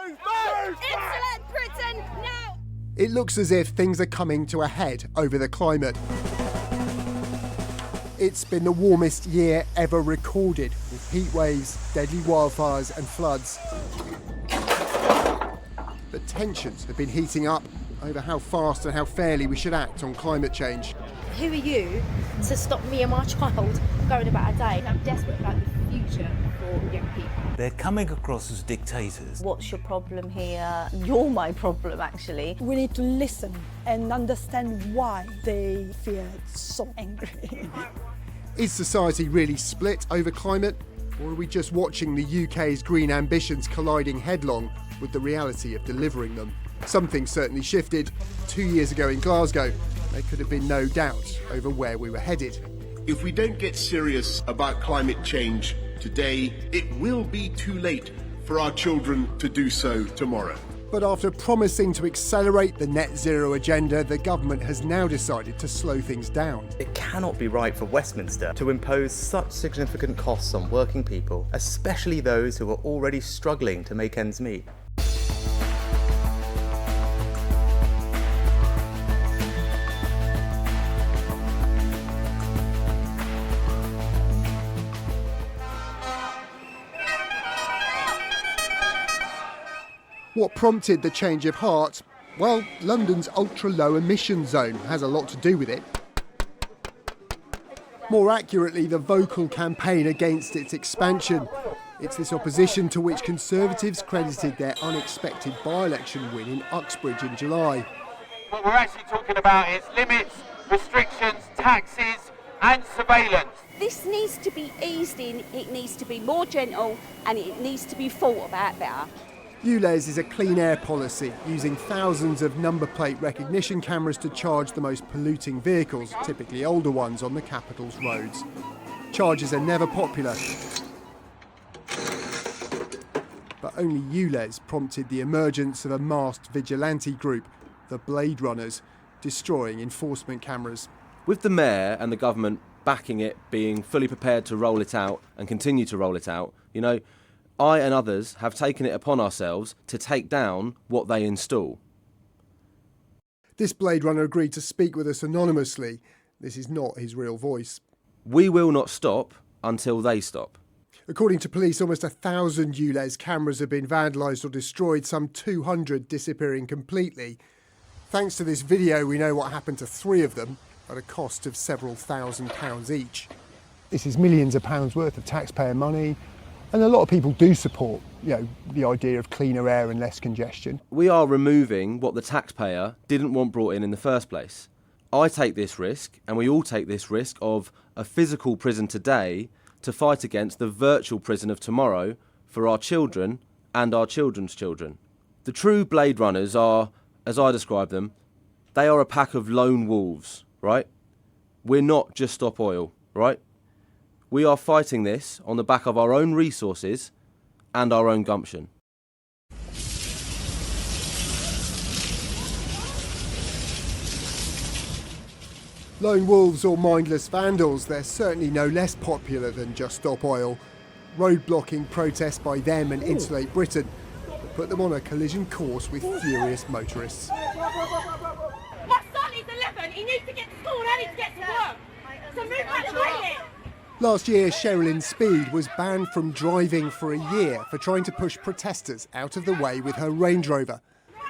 Insolent Britain now! It looks as if things are coming to a head over the climate. It's been the warmest year ever recorded, with heat waves, deadly wildfires and floods. But tensions have been heating up over how fast and how fairly we should act on climate change. Who are you to stop me and my child going about a day? I'm desperate about the future for young people. They're coming across as dictators. What's your problem here? You're my problem, actually. We need to listen and understand why they feel so angry. Is society really split over climate? Or are we just watching the UK's green ambitions colliding headlong with the reality of delivering them? Something certainly shifted. 2 years ago in Glasgow, there could have been no doubt over where we were headed. If we don't get serious about climate change today, it will be too late for our children to do so tomorrow. But after promising to accelerate the net zero agenda, the government has now decided to slow things down. It cannot be right for Westminster to impose such significant costs on working people, especially those who are already struggling to make ends meet. What prompted the change of heart? Well, London's Ultra Low Emission Zone has a lot to do with it. More accurately, the vocal campaign against its expansion. It's this opposition to which Conservatives credited their unexpected by-election win in Uxbridge in July. What we're actually talking about is limits, restrictions, taxes and surveillance. This needs to be eased in, it needs to be more gentle and it needs to be thought about better. ULEZ is a clean air policy, using thousands of number plate recognition cameras to charge the most polluting vehicles, typically older ones, on the capital's roads. Charges are never popular, but only ULEZ prompted the emergence of a masked vigilante group, the Blade Runners, destroying enforcement cameras. With the Mayor and the government backing it, being fully prepared to roll it out and continue to roll it out, I and others have taken it upon ourselves to take down what they install. This Blade Runner agreed to speak with us anonymously. This is not his real voice. We will not stop until they stop. According to police, almost 1,000 ULEZ cameras have been vandalised or destroyed, some 200 disappearing completely. Thanks to this video, we know what happened to 3 of them at a cost of several £1,000s each. This is millions of pounds worth of taxpayer money. And a lot of people do support, the idea of cleaner air and less congestion. We are removing what the taxpayer didn't want brought in the first place. I take this risk, and we all take this risk of a physical prison today to fight against the virtual prison of tomorrow for our children and our children's children. The true Blade Runners are, as I describe them, they are a pack of lone wolves, right? We're not just Stop Oil, right? We are fighting this on the back of our own resources and our own gumption. Lone wolves or mindless vandals, they're certainly no less popular than Just Stop Oil. Road-blocking protests by them and Insulate Britain put them on a collision course with furious motorists. My son is 11, he needs to get to school and I need to get to work. So move out the way. Last year, Sherilyn Speed was banned from driving for a year for trying to push protesters out of the way with her Range Rover.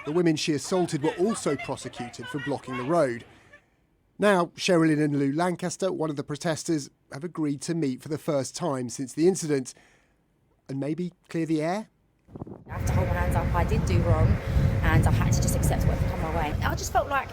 The women she assaulted were also prosecuted for blocking the road. Now, Sherilyn and Lou Lancaster, one of the protesters, have agreed to meet for the first time since the incident and maybe clear the air. I have to hold my hands up. I did do wrong and I had to just accept whatever come my way. I just felt like,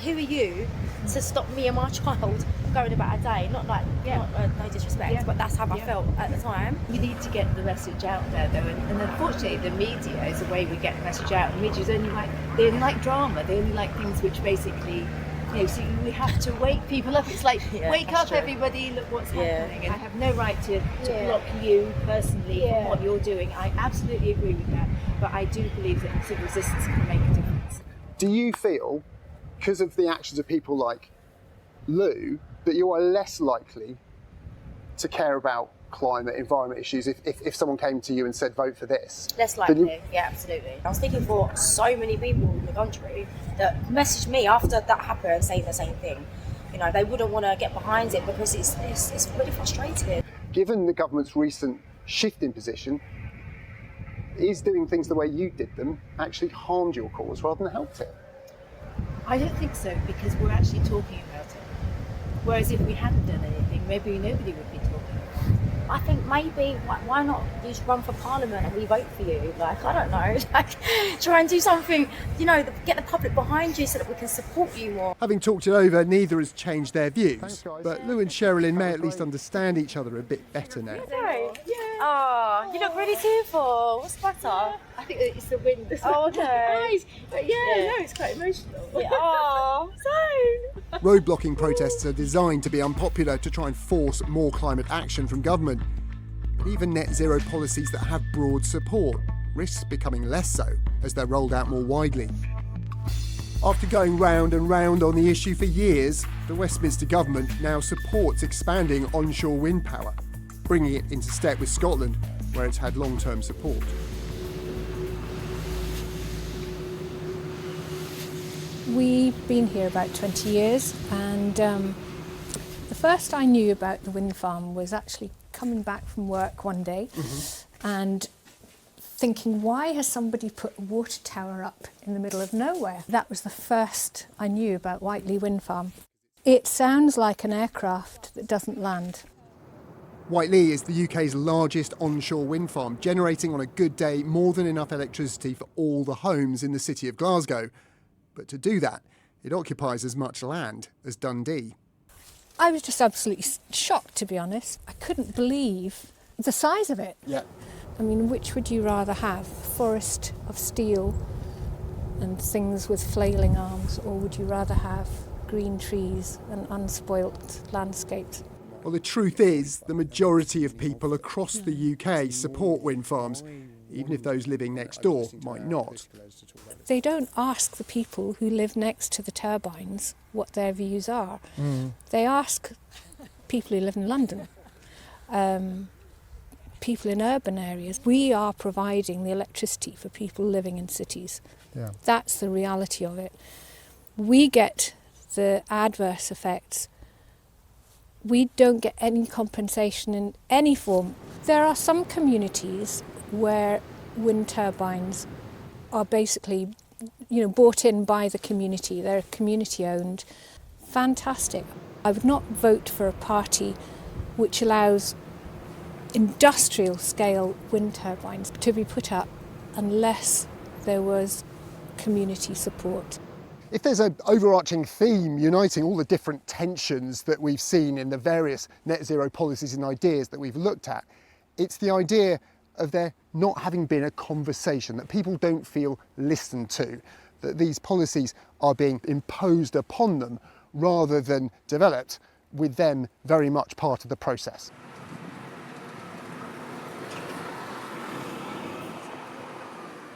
who are you to stop me and my child going about a day? No disrespect, but that's how I felt at the time. We need to get the message out there, though, and unfortunately, the media is the way we get the message out. The media is they only like drama. They only like things which basically, so we have to wake people up. It's like, wake up, everybody! Look what's happening. And I have no right to block you personally from what you're doing. I absolutely agree with that, but I do believe that civil resistance can make a difference. Do you feel, because of the actions of people like Lou, that you are less likely to care about climate, environment issues if someone came to you and said vote for this? Less likely, yeah, absolutely. I was speaking for so many people in the country that messaged me after that happened saying the same thing. You know, they wouldn't want to get behind it because it's really frustrating. Given the government's recent shift in position, is doing things the way you did them actually harmed your cause rather than helped it? I don't think so, because we're actually talking about it. Whereas if we hadn't done anything, maybe nobody would be talking about it. I think maybe why not just run for Parliament and we vote for you? Like, I don't know, like try and do something, you know, get the public behind you so that we can support you more. Having talked it over, neither has changed their views. But Lou and Sherilyn may at least understand each other a bit better now. Okay. Yeah. Oh, you look really tearful. What's the matter? I think it's the wind. Oh, okay. But no, it's quite emotional. Yeah. Oh, so. Road blocking protests are designed to be unpopular to try and force more climate action from government. But even net zero policies that have broad support risk becoming less so as they're rolled out more widely. After going round and round on the issue for years, the Westminster government now supports expanding onshore wind power, bringing it into step with Scotland, where it's had long-term support. We've been here about 20 years, and the first I knew about the wind farm was actually coming back from work one day and thinking, why has somebody put a water tower up in the middle of nowhere? That was the first I knew about Whiteley Wind Farm. It sounds like an aircraft that doesn't land. Whiteley is the UK's largest onshore wind farm, generating on a good day more than enough electricity for all the homes in the city of Glasgow. But to do that, it occupies as much land as Dundee. I was just absolutely shocked, to be honest. I couldn't believe the size of it. Yeah. I mean, which would you rather have? A forest of steel and things with flailing arms, or would you rather have green trees and unspoilt landscapes? Well, the truth is, the majority of people across the UK support wind farms, even if those living next door might not. They don't ask the people who live next to the turbines what their views are. They ask people who live in London, people in urban areas. We are providing the electricity for people living in cities. Yeah. That's the reality of it. We get the adverse effects. We don't get any compensation in any form. There are some communities where wind turbines are basically, bought in by the community. They're community owned. Fantastic. I would not vote for a party which allows industrial scale wind turbines to be put up unless there was community support. If there's an overarching theme uniting all the different tensions that we've seen in the various net zero policies and ideas that we've looked at, it's the idea of there not having been a conversation, that people don't feel listened to, that these policies are being imposed upon them rather than developed, with them very much part of the process.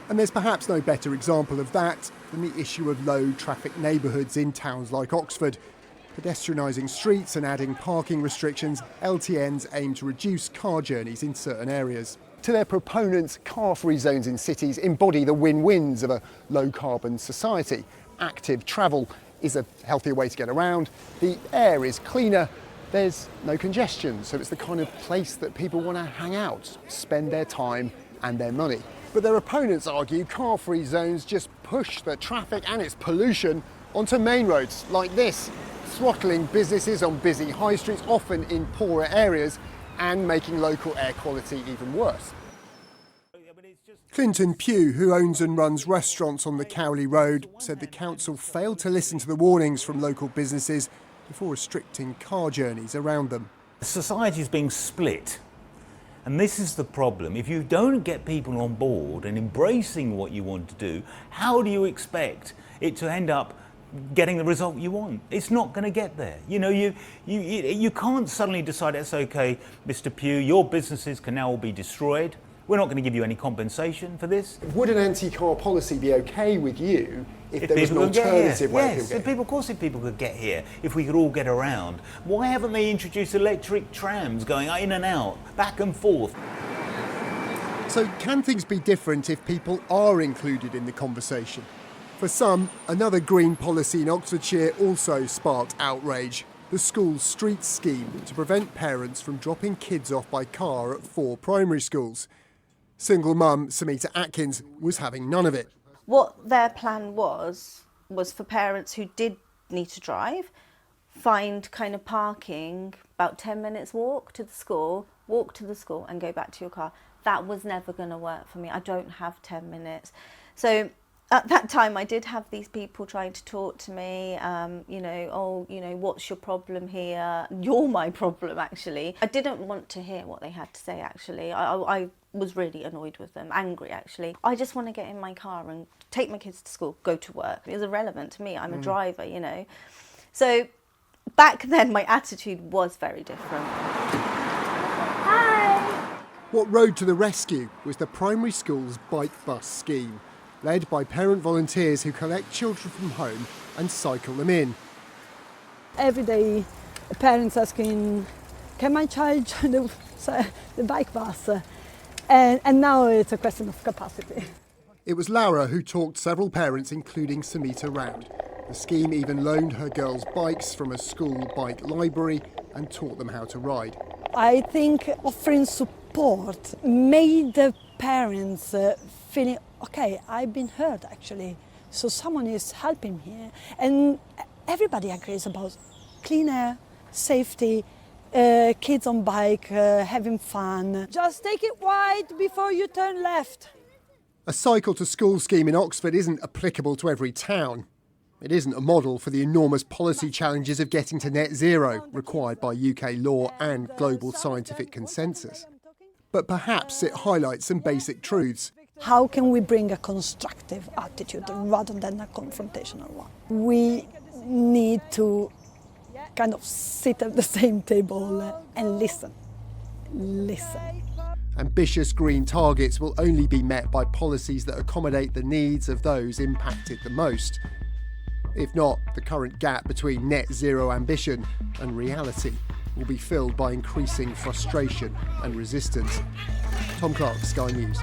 And there's perhaps no better example of that than the issue of low traffic neighbourhoods in towns like Oxford. Pedestrianising streets and adding parking restrictions, LTNs aim to reduce car journeys in certain areas. To their proponents, car-free zones in cities embody the win-wins of a low-carbon society. Active travel is a healthier way to get around, the air is cleaner, there's no congestion, so it's the kind of place that people want to hang out, spend their time and their money. But their opponents argue car-free zones just push the traffic and its pollution onto main roads like this, throttling businesses on busy high streets, often in poorer areas, and making local air quality even worse. Clinton Pugh, who owns and runs restaurants on the Cowley Road, said the council failed to listen to the warnings from local businesses before restricting car journeys around them. Society is being split. And this is the problem. If you don't get people on board and embracing what you want to do, how do you expect it to end up getting the result you want? It's not going to get there. You can't suddenly decide it's okay, Mr. Pugh, your businesses can now all be destroyed. We're not going to give you any compensation for this. Would an anti-car policy be okay with you if there was an alternative way of people getting here? Of course, if people could get here, if we could all get around. Why haven't they introduced electric trams going in and out, back and forth? So can things be different if people are included in the conversation? For some, another green policy in Oxfordshire also sparked outrage. The school's street scheme to prevent parents from dropping kids off by car at 4 primary schools. Single mum Samita Atkins was having none of it. What their plan was for parents who did need to drive, find kind of parking, about 10 minutes walk to the school and go back to your car. That was never going to work for me. I don't have 10 minutes. So at that time, I did have these people trying to talk to me, what's your problem here? You're my problem, actually. I didn't want to hear what they had to say, actually. I was really annoyed with them, angry, actually. I just want to get in my car and take my kids to school, go to work. It was irrelevant to me. I'm a driver, you know. So back then, my attitude was very different. What rode to the rescue was the primary school's bike bus scheme, led by parent volunteers who collect children from home and cycle them in. Every day, parents asking, can my child join the bike bus? And now it's a question of capacity. It was Laura who talked several parents, including Samita, round. The scheme even loaned her girls bikes from a school bike library and taught them how to ride. I think offering support made the parents feeling, okay, I've been heard actually, so someone is helping me. And everybody agrees about clean air, safety, kids on bike, having fun. Just take it wide before you turn left. A cycle to school scheme in Oxford isn't applicable to every town. It isn't a model for the enormous policy challenges of getting to net zero required by UK law and global scientific consensus. But perhaps it highlights some basic truths. How can we bring a constructive attitude rather than a confrontational one? We need to kind of sit at the same table and listen. Ambitious green targets will only be met by policies that accommodate the needs of those impacted the most. If not, the current gap between net zero ambition and reality will be filled by increasing frustration and resistance. Tom Clarke, Sky News.